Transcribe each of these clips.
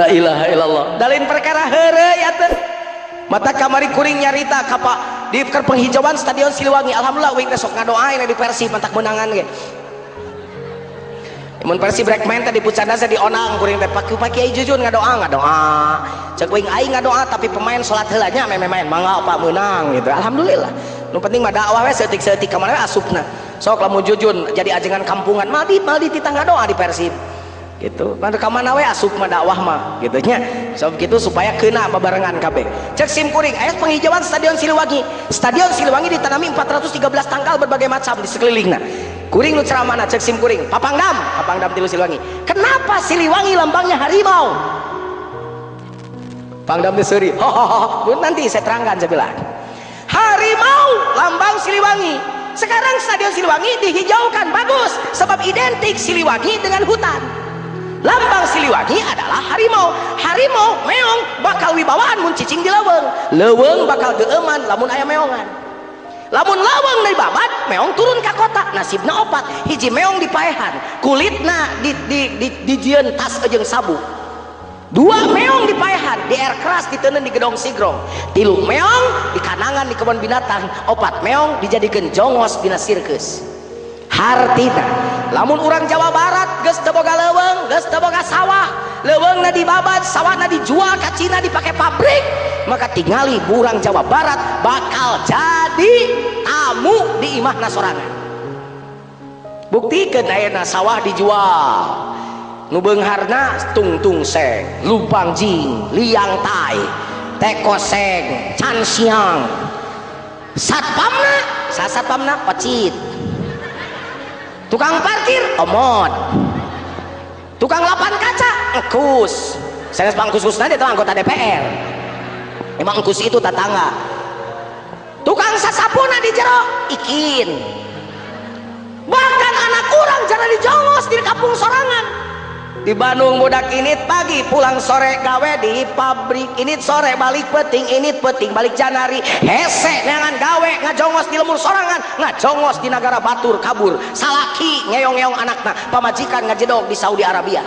La ilaha illallah. Dalin perkara heureuy atuh. Mata kamari kuring nyarita ka Pak di penghijauan Stadion Siliwangi. Alhamdulillah uing sok ngadoain di Persib mantak menangan ge. Mun Persib rek main teh di pucanda di onang kuring teh Pak Kiai Jujun ngadoa. Cek uing aing ngadoa tapi pemain salat heula nya main mangga Pak meunang gitu. Alhamdulillah. Nu penting mah dakwah we seutik-seutik ka mana asupna. Sok lamun Jujun jadi ajengan kampungan maldi titah ngadoa di Persib. Gitu pada kamana we asup mah dakwah mah gitu nya so gitu supaya kena babarengan kabeh. Cek sim kuring aya penghijauan Stadion Siliwangi ditanami 413 tanggal berbagai macam di sekelilingna. Kuring nu ceramahna cek sim kuring Papangdam tilu Siliwangi. Kenapa Siliwangi lambangnya harimau? Pangdam teh seuri nanti saya terangkan sebelah. Harimau lambang Siliwangi. Sekarang Stadion Siliwangi dihijaukan bagus sebab identik Siliwangi dengan hutan. Lambang Siliwangi adalah harimau. Harimau meong bakal wibawaan mun cicing di leuweung bakal geueuman lamun aya meongan. Lamun lawang dari babat meong turun ke kota nasibna opat. Hiji meong dipaehan kulitna dijieun tas jeung sabu. Dua meong dipaehan di air keras diteuneun di gedong sigrong. Tilu meong di kanangan di kebun binatang. Opat meong dijadikeun jongos dina sirkus. Hartina lamun urang Jawa Barat geus teu boga leuweung, geus teu boga sawah, leuweungna dibabat, sawahna dijual ka Cina dipake pabrik, maka tingali urang Jawa Barat bakal jadi tamu di imahna sorangan. Buktikeun ayeuna sawah dijual. Nu beungharna tungtung seng, lupang jing, liang tai, teko seng, can siang. Satpamna pacit. Tukang parkir omot, tukang lapan kaca engkus. Sanes pangkus-kusna dia anggota DPR. Emang engkus itu tetangga. Tukang sasapuna di jero ikin. Bahkan anak kurang jara dijongos di kampung sorangan. Di Bandung budak init pagi pulang sore gawe di pabrik, init sore balik peting, init peting balik janari, hese neangan gawe ngajongos di lemur sorangan, ngajongos di negara batur kabur, salaki ngeong-ngeong anakna, pamajikan ngajedog di Saudi Arabia.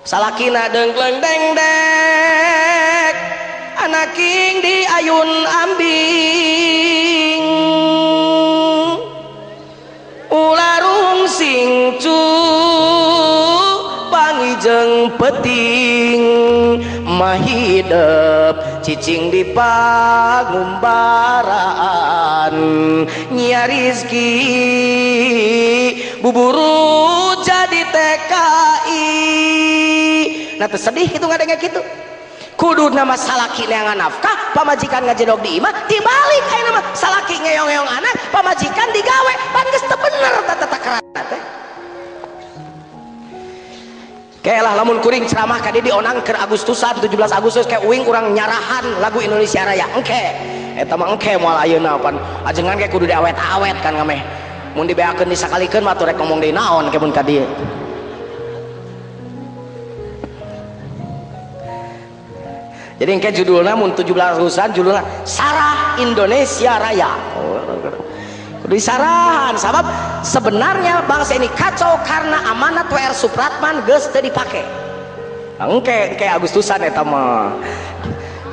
Salakina dengkleng dengdek, anak king di ayun ambing, ularung singcu pangjeng peting mahidep cicing di pangumbaran nya rizki buburu jadi TKI. Nah tersedih itu nggak ada gitu kudu nama salaki neangan nafkah pamajikan ngajedog di imah dibalik ayo nama salaki ngeong-ngeong anak pamajikan digawe pan geus teu bener tata kerana teh. Kayalah lamun kuring ceramah kadi di onang ke Agustusan 17 Agustus kayak uing kurang nyarahan lagu Indonesia Raya engke eta mah engke moal ayeuna pan ajengan kayak kudu diawet-awet kan ngameh mun dibeakeun disakalikeun mah atuh rek ngomong deui naon ke mun ka dieu. Jadi engke judulna mun 17 Agustusan judulna Sarah Indonesia Raya. Disarahan sabab sebenarnya bangsa ini kacau karena amanat WR Supratman geus teu dipake. Engke Agustusan eta mah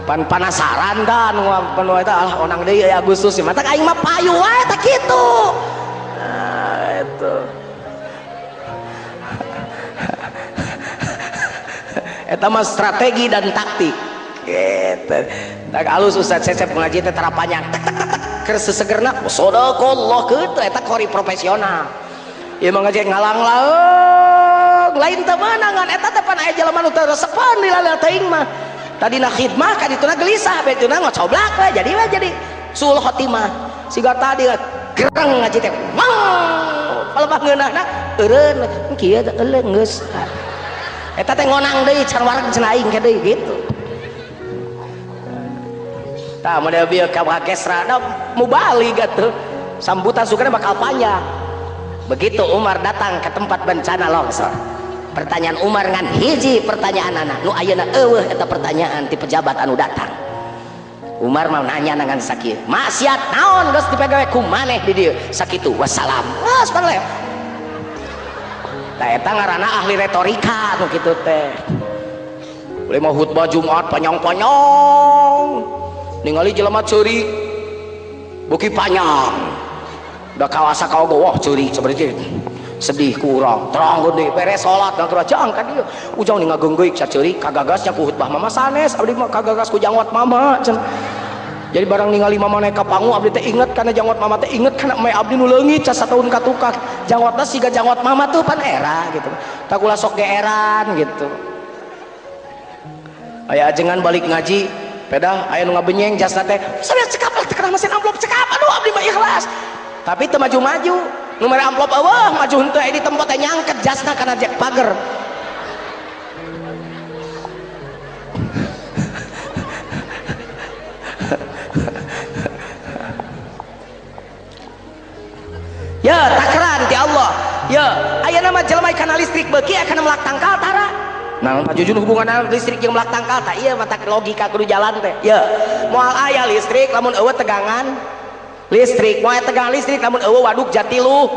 pan panasaran kan nu eta alah onang deui Agustus mah tak aing mah payu wae tah kitu. Nah itu eta mah strategi dan taktik gitu. Tak alus Ustaz Cecep ngaji teh terapanjang keur sesegerna sodaqallah kitu eta kori profesional. Ieu mah ngaji ngalang laeung lain teu meunangan eta teh pan aya jelema nu teu resepan di laleur teuing mah. Tadina khidmah ka dituna gelisah betuna ngocoblak we jadi sul khotimah. Siga tadi gereng ngaji teh wang palebah ngeunahna eureun kieu teh euleung geus. Eta teh ngonang deui can wareg cenah aing ke deui gitu. Tah model bieu ka orkestra da mubalik atuh sambutan sukana bakal panjang. Begitu Umar datang ke tempat bencana longsor, pertanyaan Umar ngan hiji pertanyaan anak nu ayeuna eueuh eta pertanyaan ti pejabat anu datang. Umar mau nanya dengan sakieu maksiat naon geus dipegawe ku maneh di dieu sakitu wassalam geus pangleh. Tah eta ngaranna ahli retorika nu kitu teh. Lima khutbah Jumat panjang-panjang ningali jelema ceurik buki panjang udah kawasa kau gowoh ceurik seperti sedih kurang terang gede beres salat dan kerajaan kan dia ujang nih ngagenggeuk ceurik kagagasnya ku khutbah mama sanes abdi mah kagagas ku jangwat mama can. Jadi barang ningali mama naik ka pangu abdi teh inget kana jangwat mama teh inget kana mae abdi nu leungit ca sataun ka tukang jangwatna siga jangwat mama tuh pan era gitu tak ulah sok geeran gitu. Aya ajengan balik ngaji peda aya nu ngabenyeng jasna teh saya cekap lah teu mesin amplop cekap aduh abdi mah ikhlas tapi teu maju-maju nu mere amplop eueuh maju henteu di tempat teh nyangket jasna kana jek pager. Ya takaran ti Allah ya aya nama jelema kana listrik beuki kana melak tangkal tara nah jujur hubungan listrik yang melak tangkal tak iya mata logika kudu jalan teh ya moal aya listrik lamun eueuh tegangan listrik moal tegangan listrik lamun eueuh waduk Jatiluh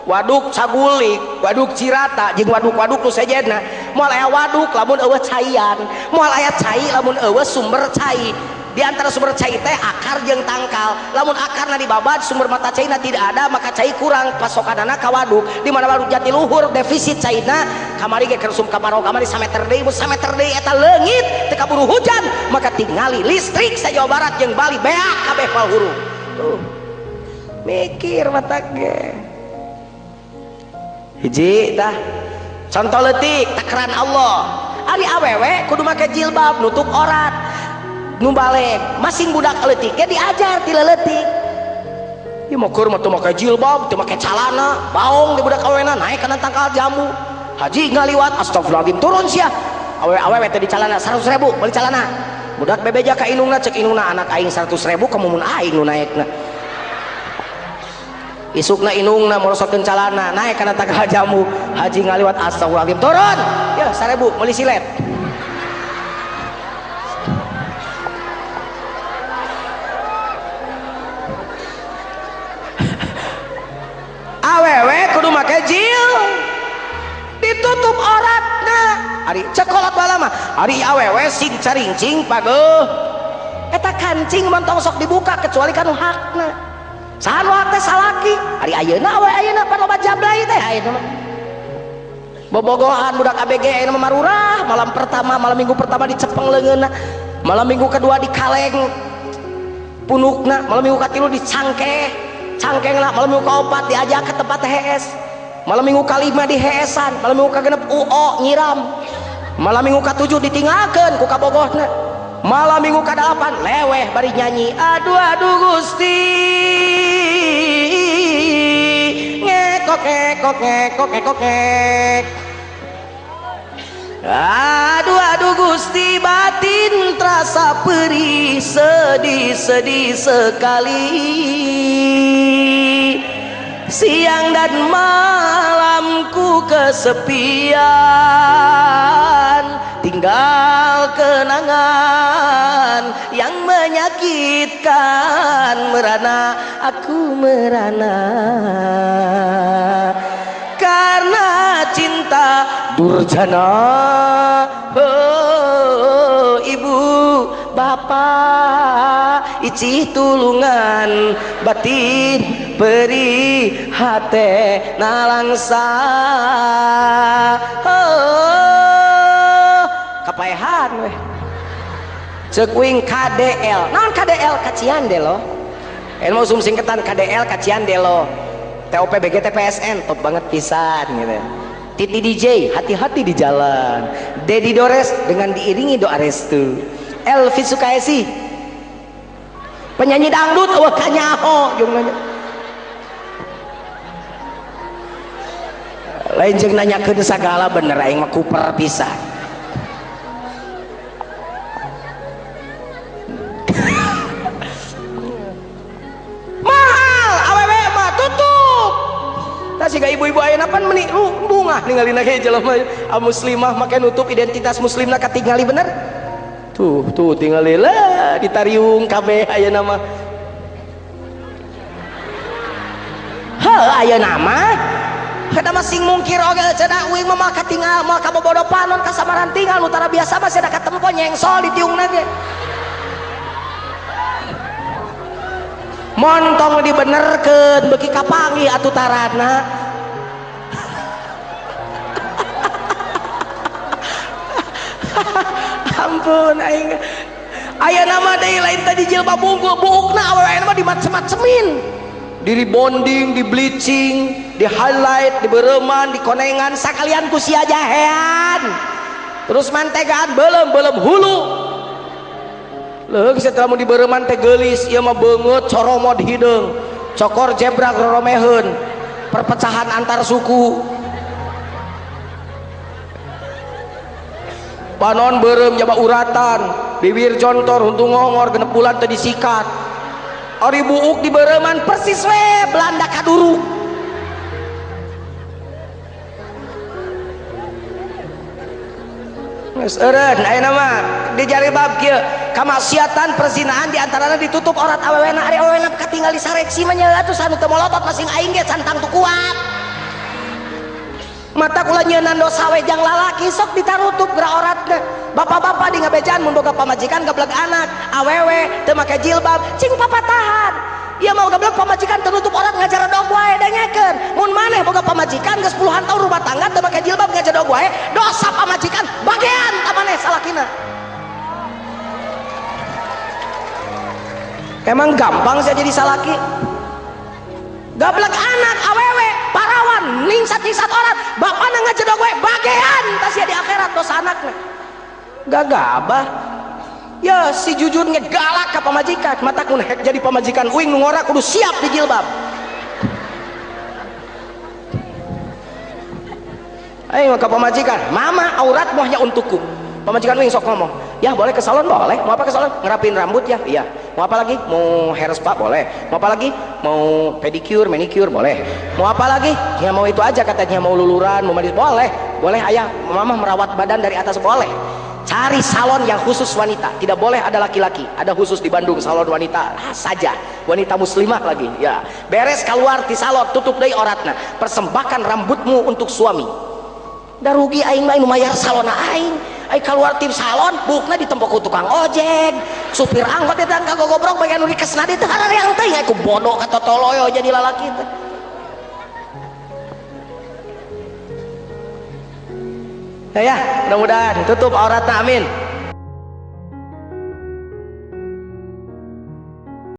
waduk Sagulik waduk Cirata jeung waduk-waduk nu sejenna moal aya waduk lamun eueuh caian moal aya cai lamun eueuh sumber cai di antara sumber cai teh akar jeung tangkal lamun akarna dibabad sumber mata caina tidak ada maka cai kurang pasokanana ka waduk di mana waduk Jatiluhur defisit caina kamari ge kersum kamarau kamari sameter deui mun sameter deui eta leungit teu kaburu hujan maka tingali listrik sa Jawa Barat jeung Bali beak kabeh palhuru tuh mikir matak ge hiji tah contoh leutik takaran Allah ari awewe kudu make jilbab nutup aurat nu balik masing budak leutik ge diajar ti leutik ieu mah keur mah teu make jilbab teu make calana baong di budak awena naik kana tangkal jambu haji ngaliwat astagfirullahaladzim turun sia awewe teh di calana 100.000 beli calana budak bebeja ka indungna cek indungna anak aing 100.000 kamu mun aing nu naekna isukna indungna morosotkeun calana naik kana tangkal jambu haji ngaliwat astagfirullahaladzim turun ya 1.000 meuli silet awewe kudu make jil ditutup auratna ari cekolot bala mah ari awewe sing carincing pageuh eta kancing montong sok dibuka kecuali kanu hakna saha nu hak teh salaki ari ayeuna we ayeuna pan loba jablay teh ayeuna mah bobogohan budak ABG ayeuna mah marurah malam minggu pertama dicepeng leungeunna malam minggu kedua dikaleng punukna malam minggu katilu dicangkeh cangkeng lah malam minggu keopat diajak ke tempat THS malam minggu kelima di heesan malam minggu kegenep UO nyiram malam minggu ke-7 ditinggalkan ku kabogohna malam minggu ke-8 leweh bari nyanyi aduh aduh Gusti ngekok ngekok ngekok ngekok ngek aduh aduh Gusti batin terasa perih sedih sekali siang dan malamku kesepian tinggal kenangan yang menyakitkan merana aku merana karena cinta durjana oh, ibu bapak icih tulungan batin beri hate nalangsa oh, kapaehan weh ceuk wing KDL naon KDL kacian deh lo mau sum singketan KDL kacian deh lo TOP BGT PSN top banget pisan gitu. Titi DJ hati-hati di jalan. Dedi Dores dengan diiringi doa restu. Elvi Sukaesi penyanyi dangdut wah kanyaho jeung lain jeung nanyakeun sagala bener aing mah kuper pisan. Siga ibu-ibu ayeuna pan meni bungah ningalina ge jelema muslimah make nutup identitas muslimna katingali bener tuh tingali lah ditariung kabeh ayeuna mah ayeuna mah Kada masing mungkir oge cenah uing mah mah katinggal mah kabobodo panon kasamaran tinggal utara biasa mah cenah katempo nyengsol di tiungna ge. Montong dibenerkeun beuki kapangi atuh tarana. Ampun aing. Aya nama deui lain tadi jilbab bungkul buukna awewe mah dimacem-macemin. Di rebonding, di bleaching, di highlight, di bereman, di konengan sakalian ku sia jahean. Terus mantegaan belum hulu. Leung setelah mau di bereman teh geulis ieu mah beungeut coromod hideung. Cokor jebrak roromeheun. Perpecahan antar suku. Panon beureum jaba uratan, bibir jontor huntung ngongor genep bulan teu disikat. Ari buuk di beureman persis we Belanda kaduru. Geus eureun ayeuna mah di jilbab kieu kamaksiatan perzinahan di antarana ditutup aurat awewena ari awewena katinggal di sareksi mah nya atuh anu teu molotot masing aing ge santang teu kuat. Mata kula nyeunan dosa we jang lalaki sok ditarutup geura auratna. Bapak-bapak di ngabejaan mun boga pamajikan gablek anak awewe teu make jilbab cing papatahan. Ieu mah gablek pamajikan teu nutup aurat ngajarodog wae da nyekeun. Mun maneh boga pamajikan geus puluhan tahun rumah tangga teu make jilbab ngajarodog wae, dosa pamajikan bagean ka maneh salakina. Emang gampang sih jadi salaki? Gablek anak awewe parawan ningsat-ningsat aurat bapana ngajedog we bagean tas ya di akhirat dosa anakna. Gagabah ya si jujur ngegalak ka pamajikan mata kun hek jadi pamajikan uing nu ngora kudu siap di jilbab. Ayo ka pamajikan mama aurat moh nya untukku. Pamajikan uing sok ngomong ya boleh ke salon boleh, mau apa ke salon ngerapin rambut ya iya, mau apa lagi mau hair spa boleh, mau apa lagi mau pedicure manicure boleh, mau apa lagi ya mau itu aja katanya mau luluran mau mandi boleh ayah mama merawat badan dari atas boleh. Cari salon yang khusus wanita, tidak boleh ada laki-laki, ada khusus di Bandung salon wanita saja, wanita muslimah lagi ya. Beres keluar di salon tutup deui auratna, persembahkan rambutmu untuk suami. Da rugi aing mah nu mayar salon aing. Aing keluar tim salon bukna ditempok ku tukang ojek, supir angkot eta kagogobrok bagian nu dikesna dieu teh hareang teh aku bodoh ka totoloyo jadi lalaki teh. Ya, mudah-mudahan tutup auratna amin.